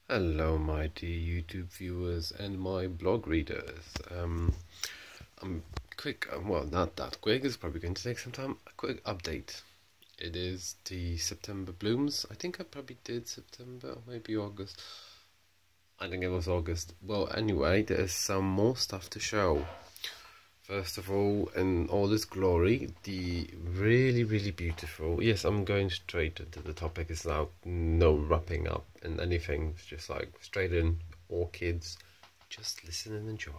Hello, my dear YouTube viewers and my blog readers. I'm quick, well, not that quick, it's probably going to take some time. A quick update. It is the September blooms. I think I probably did September or maybe August. I think it was August. Well, anyway, there's some more stuff to show. First of all, in all its glory, the really beautiful. Yes, I'm going straight into the topic. It's now no wrapping up and anything. It's just like straight in. Orchids, just listen and enjoy.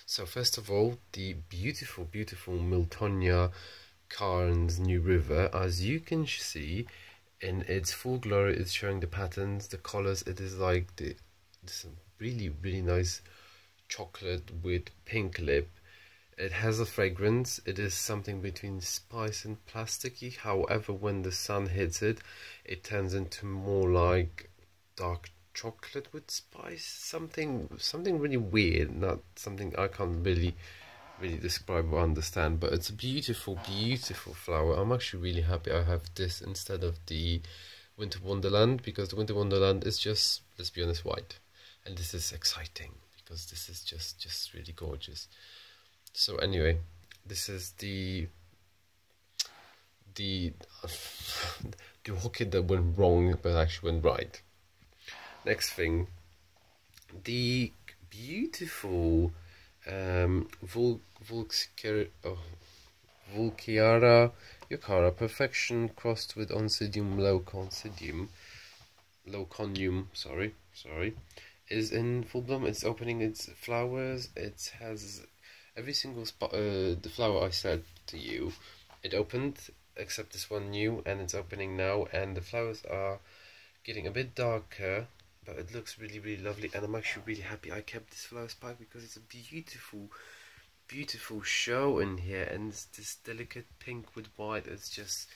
So first of all, the beautiful Miltonia Cairns New River. As you can see, in its full glory, it's showing the patterns, the colors. It is like this really nice chocolate with pink lip. It has a fragrance. It is something between spice and plasticky. However, when the sun hits it, it turns into more like dark chocolate with spice. Something really weird. Not something I can't really describe or understand. But it's a beautiful flower. I'm actually really happy I have this instead of the Winter Wonderland, because the Winter Wonderland is just, let's be honest, white, and this is exciting because this is just really gorgeous. So anyway, this is the the orchid that went wrong but actually went right. Next thing, the beautiful Vulciara Yucara Perfection crossed with Oncidium Leuconium, sorry, is in full bloom. It's opening its flowers. It has every single spot, the flower I said to you, it opened, except this one new, and it's opening now, and the flowers are getting a bit darker, but it looks really lovely, and I'm actually really happy I kept this flower spike because it's a beautiful show in here, and it's this delicate pink with white. It's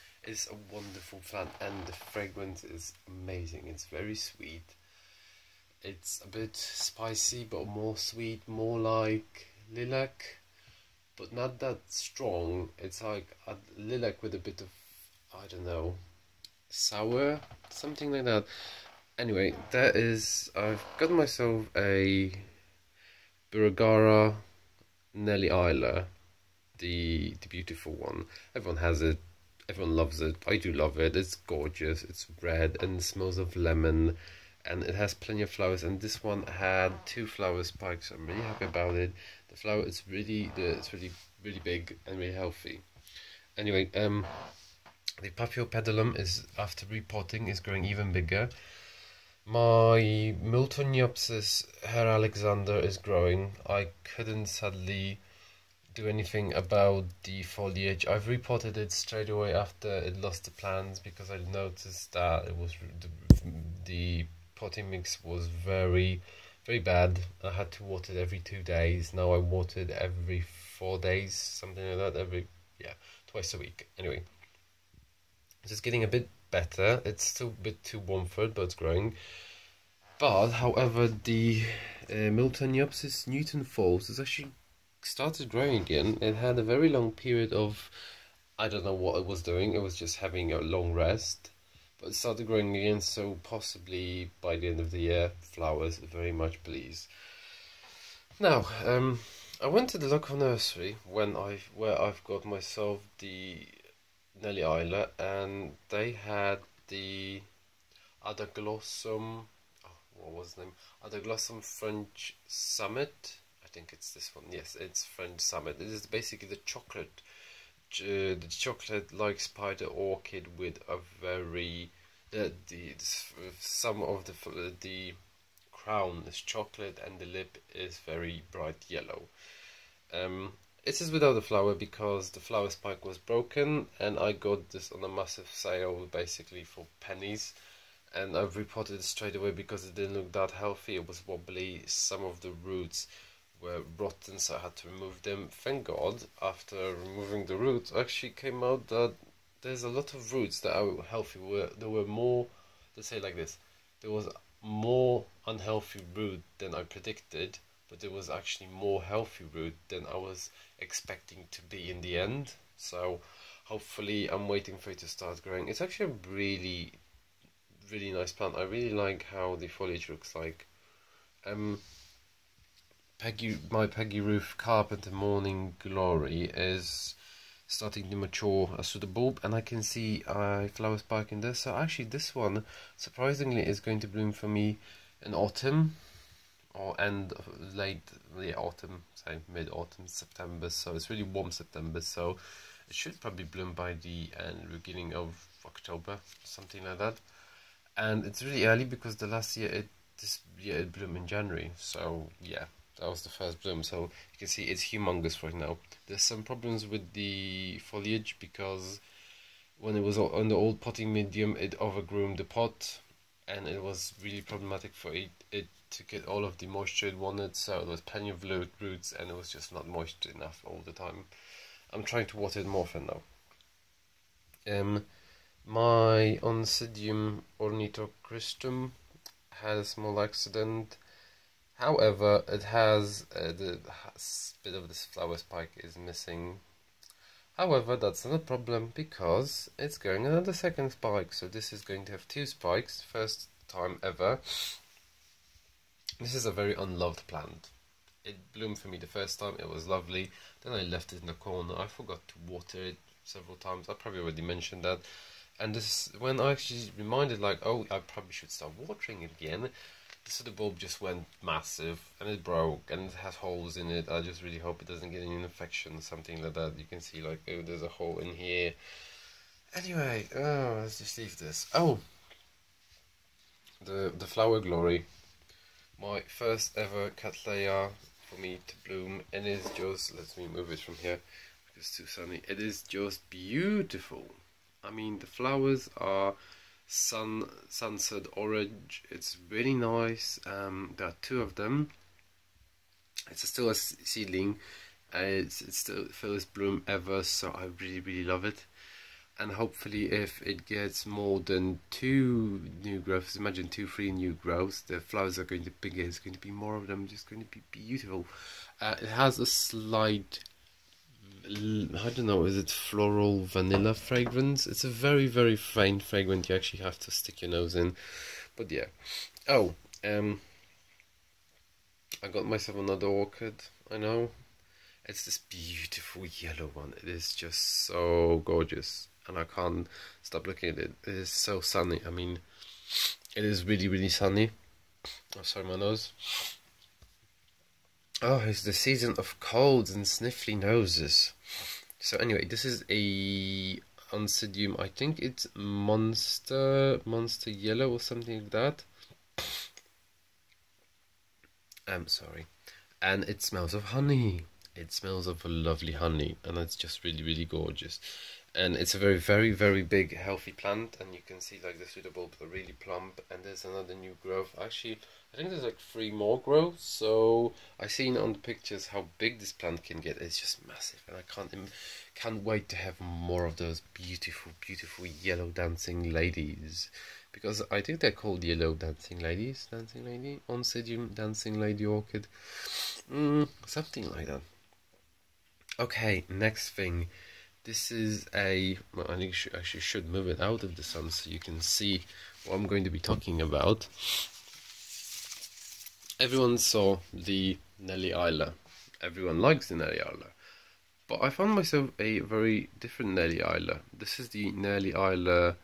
a wonderful plant, and the fragrance is amazing. It's very sweet. It's a bit spicy, but more sweet, more like lilac, but not that strong. It's like a lilac with a bit of, I don't know, sour, something like that. Anyway, I've got myself a Biragara Nelly Isla, the beautiful one. Everyone has it. Everyone loves it. I do love it. It's gorgeous. It's red and smells of lemon, and it has plenty of flowers. And this one had 2 flower spikes. So I'm really happy about it. The flower is it's really big and really healthy. Anyway, the Paphiopedilum is, after repotting, is growing even bigger. My Miltoniopsis Herr Alexander is growing. I couldn't sadly do anything about the foliage. I've repotted it straight away after it lost the plants because I noticed that it was the potting mix was very bad. I had to water it every 2 days. Now I water it every 4 days, something like that. Twice a week. Anyway, it's just getting a bit better. It's still a bit too warm for it, but it's growing. But however, the Miltoniopsis Newton Falls has actually started growing again. It had a very long period of, I don't know what it was doing. It was just having a long rest, but it started growing again. So possibly by the end of the year, flowers, very much please. Now, I went to the local nursery where I've got myself the Nelly Isla, and they had the Adaglossum. What was the name? Adaglossum French Summit. I think it's this one. Yes, it's French Summit. It is basically the chocolate-like spider orchid with a very some of the crown is chocolate and the lip is very bright yellow. It is without the flower because the flower spike was broken, and I got this on a massive sale basically for pennies, and I've reported it straight away because it didn't look that healthy. It was wobbly. Some of the roots were rotten, so I had to remove them. Thank God, after removing the roots, actually came out that there's a lot of roots that are healthy. There were more, let's say like this, there was more unhealthy root than I predicted, but there was actually more healthy root than I was expecting to be in the end. So hopefully I'm waiting for it to start growing. It's actually a really really nice plant. I really like how the foliage looks like. My Peggy Roof Carpenter Morning Glory is starting to mature as to the bulb, and I can see a flower spike in this. So actually this one, surprisingly, is going to bloom for me in autumn, or late autumn, say mid-autumn, September. So it's really warm September, so it should probably bloom by the beginning of October, something like that. And it's really early because this year it bloomed in January. So yeah, that was the first bloom. So you can see it's humongous right now. There's some problems with the foliage because when it was on the old potting medium, it overgrew the pot, and it was really problematic for it to get all of the moisture it wanted. So there was plenty of roots, and it was just not moist enough all the time. I'm trying to water it more for now. My Oncidium ornithocristum had a small accident. However, it has the bit of this flower spike is missing. However, that's not a problem because it's going another second spike. So this is going to have 2 spikes, first time ever. This is a very unloved plant. It bloomed for me the first time, it was lovely. Then I left it in the corner. I forgot to water it several times. I probably already mentioned that. And this, when I actually reminded, like, oh, I probably should start watering it again, so the bulb just went massive and it broke and it has holes in it. I just really hope it doesn't get any infection, something like that. You can see, like, oh, there's a hole in here. Anyway, let's just leave this. Oh, the flower glory. My first ever Cattleya for me to bloom, and it's just, let me move it from here because it's too sunny. It is just beautiful. I mean, the flowers are sunset orange. It's really nice. There are 2 of them. It's still a seedling. It's still first bloom ever, so I really love it. And hopefully, if it gets more than 2 new growths, imagine 2-3 new growths, the flowers are going to be bigger. It's going to be more of them. Just going to be beautiful. It has a slight, I don't know, is it floral vanilla fragrance? It's a very faint fragrance. You actually have to stick your nose in. But yeah. Oh, I got myself another orchid. I know. It's this beautiful yellow one. It is just so gorgeous, and I can't stop looking at it. It is so sunny. I mean, it is really sunny. Oh, sorry, my nose. Oh, it's the season of colds and sniffly noses. So anyway, this is a Oncidium. I think it's Monster Yellow or something like that. I'm sorry. And it smells of honey. It smells of a lovely honey, and it's just really gorgeous. And it's a very big healthy plant, and you can see, like, the pseudo bulbs are really plump, and there's another new growth. Actually, I think there's like 3 more growths. So I seen on the pictures how big this plant can get. It's just massive, and I can't wait to have more of those beautiful yellow dancing ladies, because I think they're called yellow dancing ladies. Oncidium dancing lady orchid, something like that. Okay, next thing. This is well, I think I should move it out of the sun so you can see what I'm going to be talking about. Everyone saw the Nelly Isla. Everyone likes the Nelly Isla. But I found myself a very different Nelly Isla. This is the Nelly Isla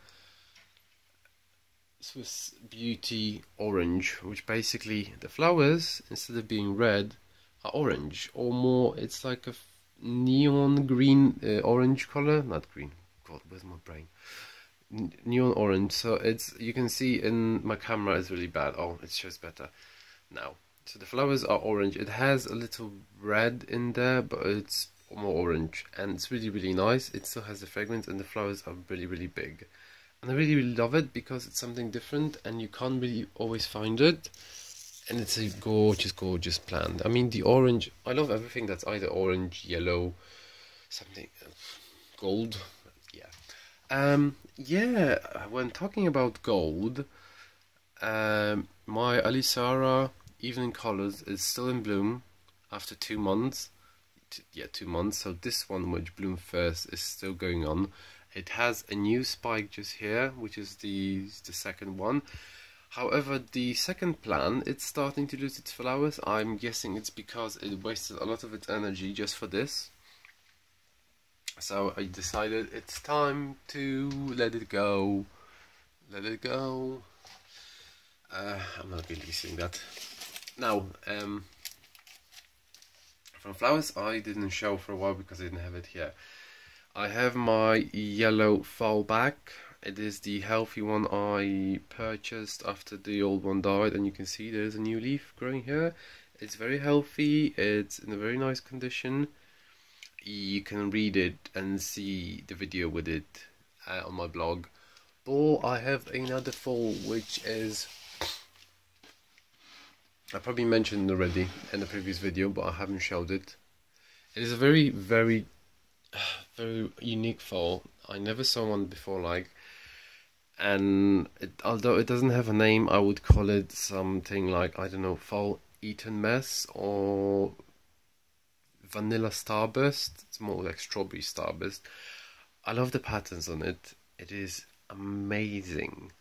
Swiss Beauty Orange, which basically the flowers, instead of being red, are orange, or more, it's like a neon green orange color. Not green, god, where's my brain? Neon orange. So it's, you can see in my camera it's really bad. Oh, it shows better now. So the flowers are orange. It has a little red in there, but it's more orange, and it's really nice. It still has the fragrance, and the flowers are really big, and I really love it because it's something different, and you can't really always find it. And it's a gorgeous plant. I mean, the orange, I love everything that's either orange, yellow, something, gold. Yeah, when talking about gold, my Alisara Evening Colors is still in bloom after 2 months. 2 months. So this one, which bloomed first, is still going on. It has a new spike just here, which is the second one. However, the second plant, it's starting to lose its flowers. I'm guessing it's because it wasted a lot of its energy just for this. So I decided it's time to let it go. Let it go. I'm not releasing that. Now, from flowers I didn't show for a while because I didn't have it here. I have my yellow fallback. It is the healthy one I purchased after the old one died, and you can see there's a new leaf growing here. It's very healthy, it's in a very nice condition. You can read it and see the video with it on my blog. But I have another fall, which is, I probably mentioned it already in the previous video, but I haven't showed it. It is a very, very unique fall. I never saw one before, and although it doesn't have a name, I would call it something like, I don't know, fall eaten mess or vanilla starburst. It's more like strawberry starburst. I love the patterns on it. It is amazing.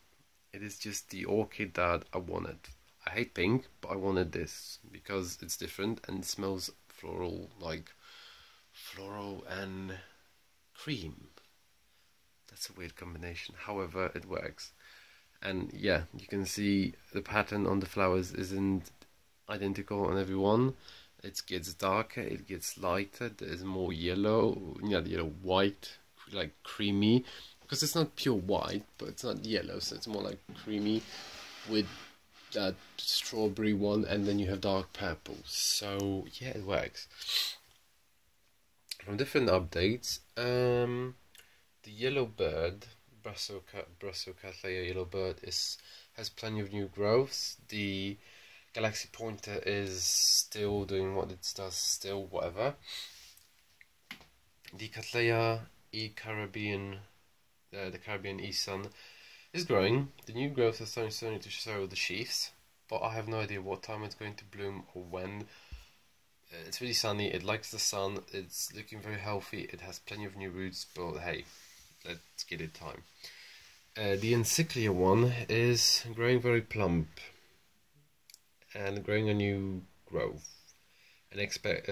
It is just the orchid that I wanted. I hate pink, but I wanted this because it's different and it smells floral, like floral and cream. That's a weird combination. However, it works. And yeah, you can see the pattern on the flowers isn't identical on every one. It gets darker, it gets lighter, there's more yellow, white, like creamy, because it's not pure white, but it's not yellow, so it's more like creamy with that strawberry one, and then you have dark purple. So yeah, it works. From different updates, the yellow bird, Brassocattleya yellow bird, has plenty of new growths. The Galaxy Pointer is still doing what it does, still whatever. The Cattleya Caribbean, the Caribbean E-Sun, is growing. The new growth is starting to show the sheaths, but I have no idea what time it's going to bloom or when. It's really sunny, it likes the sun, it's looking very healthy, it has plenty of new roots, but hey, let's give it time. The Encyclia one is growing very plump and growing a new growth, and except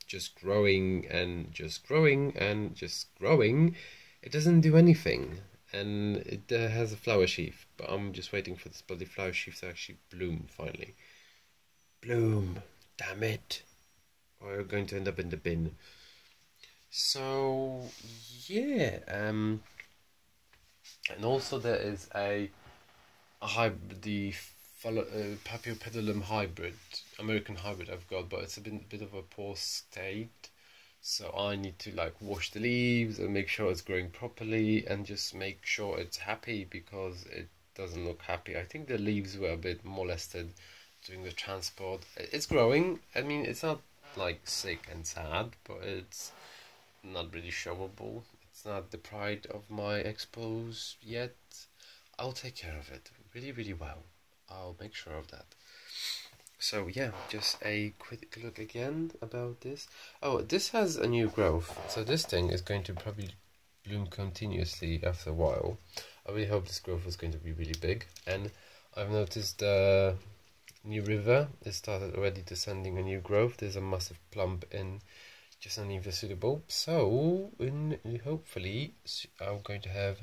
just growing and just growing and just growing, it doesn't do anything, and it has a flower sheath, but I'm just waiting for this bloody flower sheath to actually bloom finally. Bloom, damn it, or we're going to end up in the bin. So yeah, and also there is a hybrid, the Paphiopedilum hybrid, American hybrid I've got, but it's a bit of a poor state, so I need to wash the leaves and make sure it's growing properly and just make sure it's happy, because it doesn't look happy. I think the leaves were a bit molested during the transport. It's growing, I mean it's not sick and sad, but it's not really showable. It's not the pride of my expos yet. I'll take care of it really, really well. I'll make sure of that. So yeah, just a quick look again about this. Oh, this has a new growth, so this thing is going to probably bloom continuously after a while. I really hope this growth is going to be really big. And I've noticed the new river has started already descending a new growth. There's a massive plump in just underneath the suitable. So hopefully I'm going to have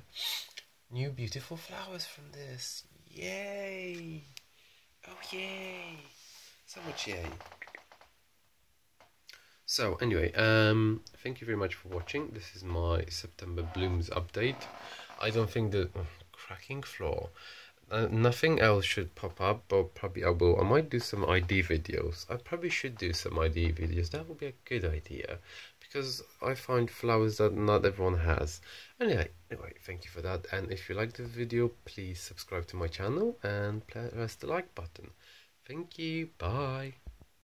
new beautiful flowers from this. Yay! Oh yay! So much yay! So anyway, thank you very much for watching. This is my September blooms update. I don't think that cracking floor. Nothing else should pop up, but probably I will. I might do some ID videos. I probably should do some ID videos. That would be a good idea, because I find flowers that not everyone has. Anyway, thank you for that. And if you like this video, please subscribe to my channel and press the like button. Thank you. Bye.